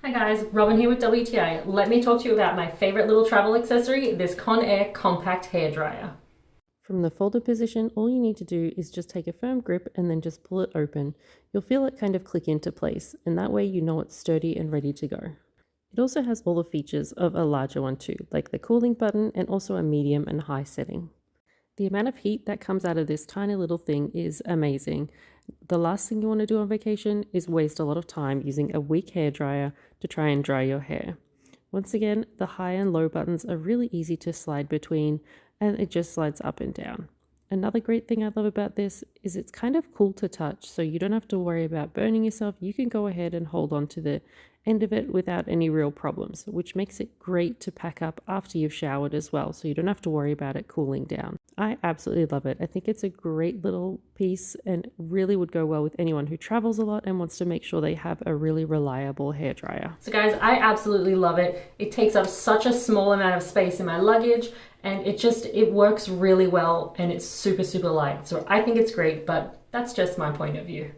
Hi guys, Robin here with WTI. Let me talk to you about my favorite little travel accessory, this Conair compact hairdryer. From the folder position, all you need to do is just take a firm grip and then just pull it open. You'll feel it kind of click into place, and that way you know it's sturdy and ready to go. It also has all the features of a larger one too, like the cooling button and also a medium and high setting. The amount of heat that comes out of this tiny little thing is amazing. The last thing you want to do on vacation is waste a lot of time using a weak hairdryer to try and dry your hair. Once again, the high and low buttons are really easy to slide between, and it just slides up and down. Another great thing I love about this is it's kind of cool to touch, so you don't have to worry about burning yourself. You can go ahead and hold on to the end of it without any real problems, which makes it great to pack up after you've showered as well, so you don't have to worry about it cooling down. I absolutely love it. I think it's a great little piece and really would go well with anyone who travels a lot and wants to make sure they have a really reliable hairdryer. So guys, I absolutely love it. It takes up such a small amount of space in my luggage, and it works really well, and it's super light. So I think it's great, but that's just my point of view.